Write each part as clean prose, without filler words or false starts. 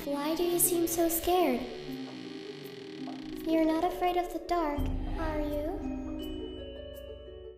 Why do you seem so scared? You're not afraid of the dark, are you?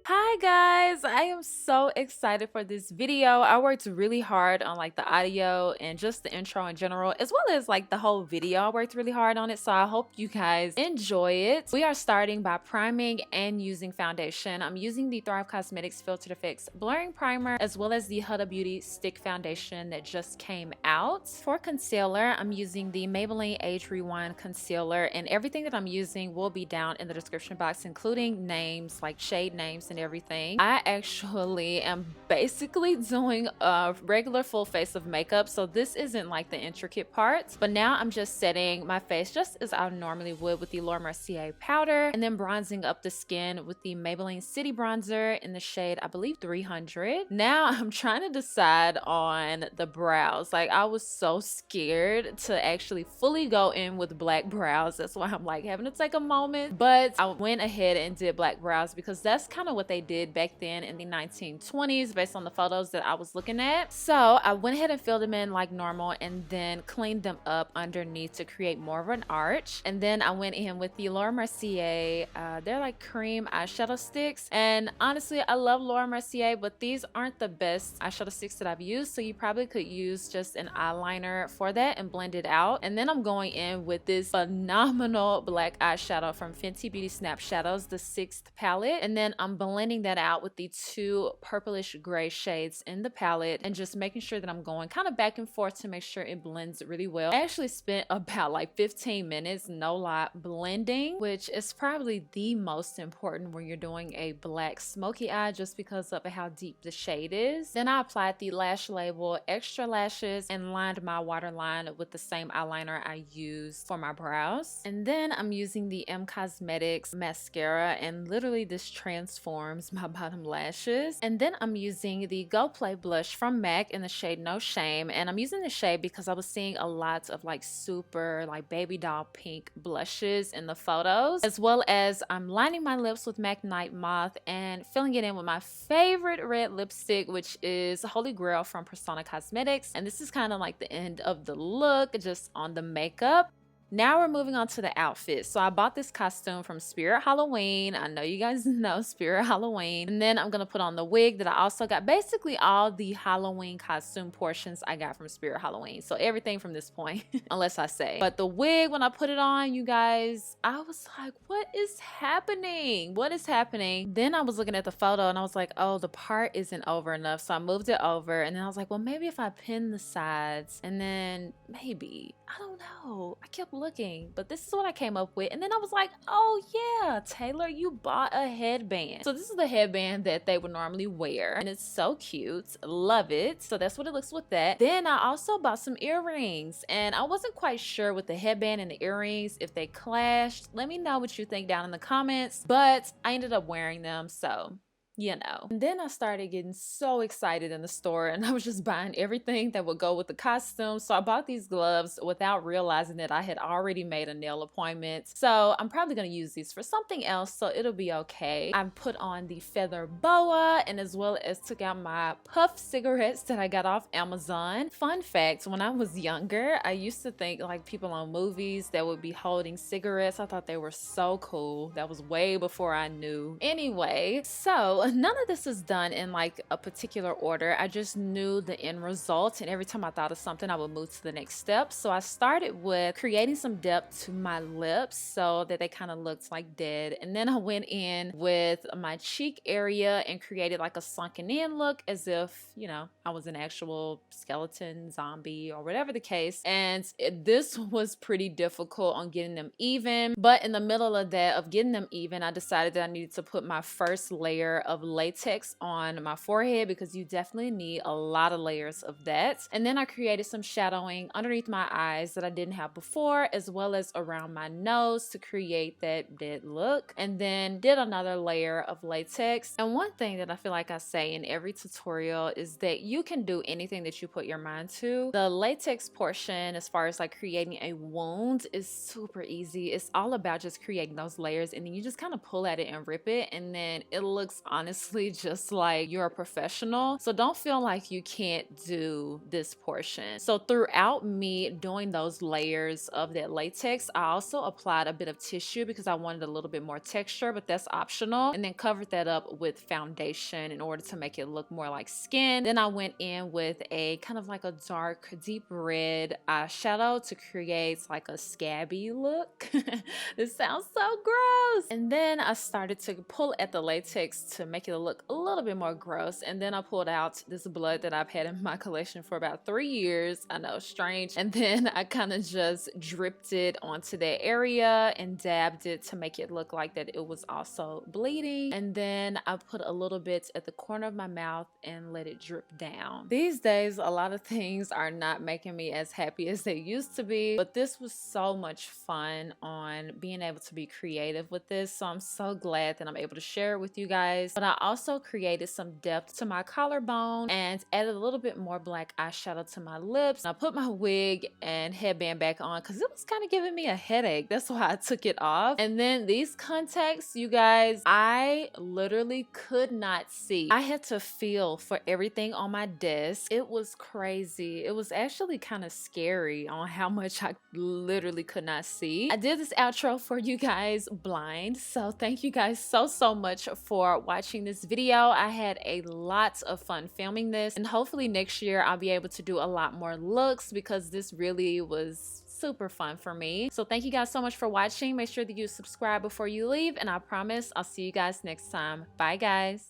Hi guys, I am so excited for this video. I worked really hard on like the audio and just the intro in general, as well as like the whole video. I worked really hard on it, so I hope you guys enjoy it. We are starting by priming and using foundation. I'm using the Thrive Cosmetics Filtered Effects Blurring Primer, as well as the Huda Beauty Stick Foundation that just came out. For concealer, I'm using the Maybelline Age Rewind Concealer, and everything that I'm using will be down in the description box, including names, like shade names and everything. I actually am basically doing a regular full face of makeup, so this isn't like the intricate parts, but now I'm just setting my face just as I normally would with the Mercier powder, and then bronzing up the skin with the Maybelline City Bronzer in the shade, I believe, 300. Now I'm trying to decide on the brows. Like, I was so scared to actually fully go in with black brows. That's why I'm like having to take a moment, but I went ahead and did black brows because that's kind of what they did back then in the 1920s based on the photos that I was looking at. So I went ahead and filled them in like normal and then cleaned them up underneath to create more of an arch. And then I went in with the Laura Mercier, they're like cream eyeshadow sticks, and honestly I love Laura Mercier, but these aren't the best eyeshadow sticks that I've used, so you probably could use just an eyeliner for that and blend it out. And then I'm going in with this phenomenal black eyeshadow from Fenty Beauty Snap Shadows, the 6th palette, and then I'm blending that out with the two purplish gray shades in the palette and just making sure that I'm going kind of back and forth to make sure it blends really well. I actually spent about like 15 minutes, no lie, blending, which is probably the most important when you're doing a black smoky eye just because of how deep the shade is. Then I applied the Lash Label Extra Lashes and lined my waterline with the same eyeliner I used for my brows. And then I'm using the Cosmetics mascara, and literally this transforms my bottom lashes. And then I'm using the Go Play blush from MAC in the shade No Shame, and I'm using the shade because I was seeing a lot of like super like baby doll pink blushes in the photos, as well as I'm lining my lips with MAC Nightmoth and filling it in with my favorite red lipstick, which is Holy Grail from Persona Cosmetics. And this is kind of like the end of the look just on the makeup. Now we're moving on to the outfit. So I bought this costume from Spirit Halloween. I know you guys know Spirit Halloween. And then I'm going to put on the wig that I also got. Basically all the Halloween costume portions I got from Spirit Halloween. So everything from this point, unless I say. But the wig, when I put it on, you guys, I was like, what is happening? What is happening? Then I was looking at the photo and I was like, oh, the part isn't over enough. So I moved it over, and then I was like, well, maybe if I pin the sides, and then maybe, I don't know. I kept looking, but this is what I came up with. And then I was like, oh yeah, Taylor, you bought a headband. So this is the headband that they would normally wear, and it's so cute. Love it. So that's what it looks with that. Then I also bought some earrings, and I wasn't quite sure with the headband and the earrings if they clashed. Let me know what you think down in the comments, but I ended up wearing them, so you know. And then I started getting so excited in the store, and I was just buying everything that would go with the costume. So I bought these gloves without realizing that I had already made a nail appointment. So I'm probably going to use these for something else, so it'll be okay. I put on the feather boa, and as well as took out my puff cigarettes that I got off Amazon. Fun fact, when I was younger, I used to think like people on movies that would be holding cigarettes, I thought they were so cool. That was way before I knew. Anyway, so none of this is done in like a particular order. I just knew the end result, and every time I thought of something, I would move to the next step. So I started with creating some depth to my lips so that they kind of looked like dead, and then I went in with my cheek area and created like a sunken in look, as if, you know, I was an actual skeleton zombie or whatever the case. And this was pretty difficult on getting them even, but in the middle of that, of getting them even, I decided that I needed to put my first layer of latex on my forehead, because you definitely need a lot of layers of that. And then I created some shadowing underneath my eyes that I didn't have before, as well as around my nose to create that dead look, and then did another layer of latex. And one thing that I feel like I say in every tutorial is that you can do anything that you put your mind to. The latex portion, as far as like creating a wound, is super easy. It's all about just creating those layers, and then you just kind of pull at it and rip it, and then it looks honestly honestly just like you're a professional. So don't feel like you can't do this portion. So throughout me doing those layers of that latex, I also applied a bit of tissue because I wanted a little bit more texture, but that's optional. And then covered that up with foundation in order to make it look more like skin. Then I went in with a kind of like a dark, deep red eyeshadow to create like a scabby look. This sounds so gross. And then I started to pull at the latex to make it look a little bit more gross. And then I pulled out this blood that I've had in my collection for about 3 years. I know, strange. And then I kind of just dripped it onto that area and dabbed it to make it look like that it was also bleeding. And then I put a little bit at the corner of my mouth and let it drip down. These days, a lot of things are not making me as happy as they used to be, but this was so much fun on being able to be creative with this. So I'm so glad that I'm able to share it with you guys. But I also created some depth to my collarbone and added a little bit more black eyeshadow to my lips. And I put my wig and headband back on because it was kind of giving me a headache. That's why I took it off. And then these contacts, you guys, I literally could not see. I had to feel for everything on my desk. It was crazy. It was actually kind of scary on how much I literally could not see. I did this outro for you guys blind, so thank you guys so much for watching this video. I had a lot of fun filming this, and hopefully next year I'll be able to do a lot more looks because this really was super fun for me. So thank you guys so much for watching. Make sure that you subscribe before you leave, and I promise I'll see you guys next time. Bye guys.